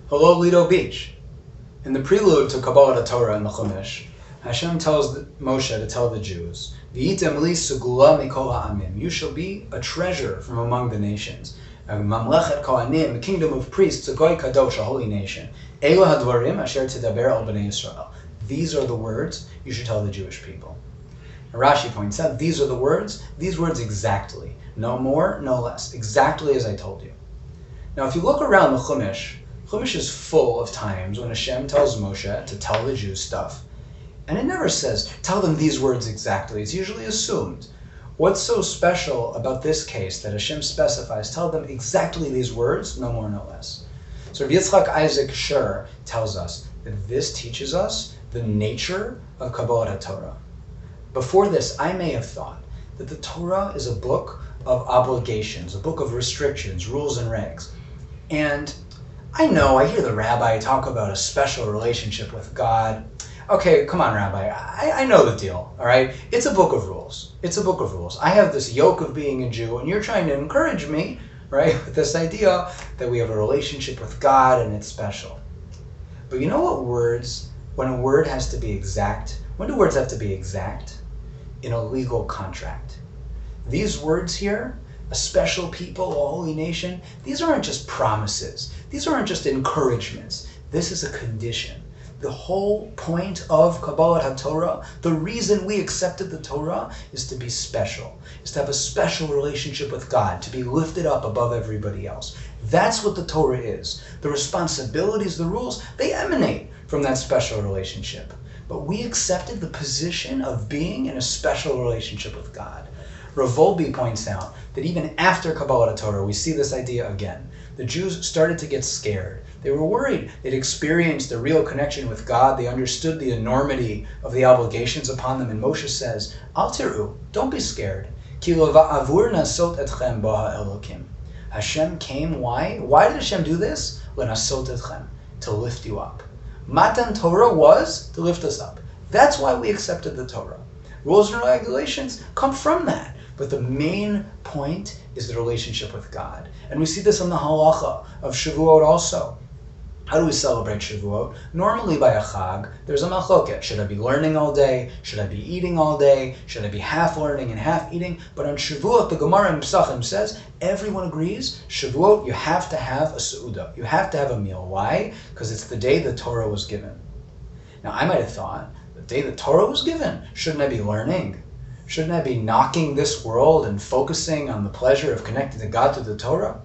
Hello, Lido Beach. In the prelude to Kabbalah Torah in the Chumash, Hashem tells Moshe to tell the Jews, "V'yitem li segula mikol ha'amim." You shall be a treasure from among the nations. Mamlechet kohanim, a kingdom of priests, a goy kadosh, a holy nation. Ela hadvarim asher tidaber al bnei Yisrael. These are the words you should tell the Jewish people. And Rashi points out, these are the words, these words exactly. No more, no less. Exactly as I told you. Now, if you look around the Chumash is full of times when Hashem tells Moshe to tell the Jews stuff. And it never says, tell them these words exactly. It's usually assumed. What's so special about this case that Hashem specifies, tell them exactly these words, no more, no less. So Rabbi Yitzchak Isaac Schur tells us that this teaches us the nature of Kabbalah Torah. Before this, I may have thought that the Torah is a book of obligations, a book of restrictions, rules and regs. And I hear the rabbi talk about a special relationship with God. Okay, come on, Rabbi, I know the deal, all right? It's a book of rules. It's a book of rules. I have this yoke of being a Jew, and you're trying to encourage me, right, with this idea that we have a relationship with God and it's special. But you know what words, when a word has to be exact, when do words have to be exact? In a legal contract. These words here, a special people, a holy nation, these aren't just promises. These aren't just encouragements. This is a condition. The whole point of Kabbalah Torah, the reason we accepted the Torah, is to be special, is to have a special relationship with God, to be lifted up above everybody else. That's what the Torah is. The responsibilities, the rules, they emanate from that special relationship. But we accepted the position of being in a special relationship with God. Rav Volbe points out that even after Kabbalah Torah, we see this idea again. The Jews started to get scared. They were worried. They'd experienced a real connection with God. They understood the enormity of the obligations upon them. And Moshe says, Al tiru, don't be scared. Ki lo va'avur nasot etchem ba ha'elokim. Hashem came, why? Why did Hashem do this? Lenasot etchem, to lift you up. Matan Torah was to lift us up. That's why we accepted the Torah. Rules and regulations come from that. But the main point is the relationship with God. And we see this in the halacha of Shavuot also. How do we celebrate Shavuot? Normally by a chag, there's a machloket. Should I be learning all day? Should I be eating all day? Should I be half learning and half eating? But on Shavuot, the Gemara in Pesachim says, everyone agrees, Shavuot, you have to have a seudah. You have to have a meal. Why? Because it's the day the Torah was given. Now, I might have thought, the day the Torah was given, shouldn't I be learning? Shouldn't I be knocking this world and focusing on the pleasure of connecting to God through the Torah?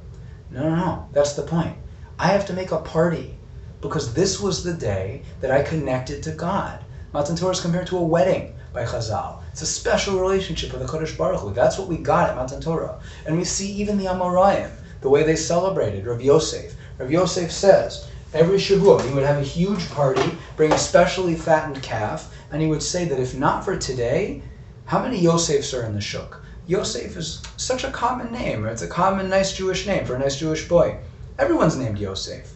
No. That's the point. I have to make a party because this was the day that I connected to God. Matan Torah is compared to a wedding by Chazal. It's a special relationship with the Kodesh Baruch Hu. That's what we got at Matan Torah. And we see even the Amoraim, the way they celebrated, Rav Yosef. Rav Yosef says, every Shavuot he would have a huge party, bring a specially fattened calf, and he would say that if not for today, how many Yosefs are in the shuk? Yosef is such a common name. It's a common, nice Jewish name for a nice Jewish boy. Everyone's named Yosef.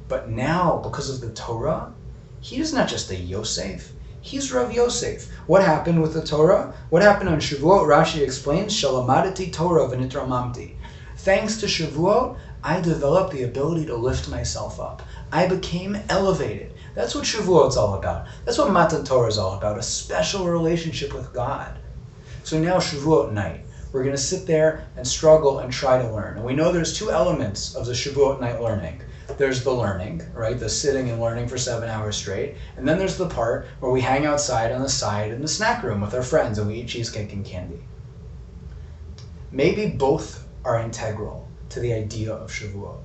But now, because of the Torah, he is not just a Yosef. He's Rav Yosef. What happened with the Torah? What happened on Shavuot? Rashi explains, Shalamadati Torah v'nitramamti. Thanks to Shavuot, I developed the ability to lift myself up. I became elevated. That's what Shavuot's all about. That's what Matan Torah is all about, a special relationship with God. So now Shavuot night, we're going to sit there and struggle and try to learn. And we know there's two elements of the Shavuot night learning. There's the learning, right, the sitting and learning for 7 hours straight. And then there's the part where we hang outside on the side in the snack room with our friends and we eat cheesecake and candy. Maybe both are integral to the idea of Shavuot.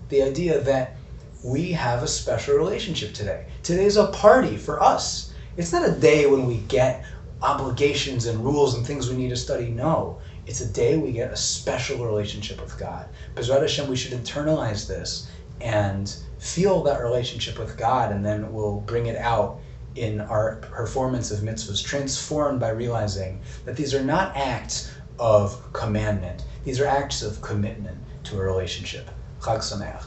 The idea that we have a special relationship today. Today's a party for us. It's not a day when we get obligations and rules and things we need to study. No, it's a day we get a special relationship with God. B'ezrat Hashem, we should internalize this and feel that relationship with God, and then we'll bring it out in our performance of mitzvahs, transformed by realizing that these are not acts of commandment. These are acts of commitment to a relationship. Chag Sameach.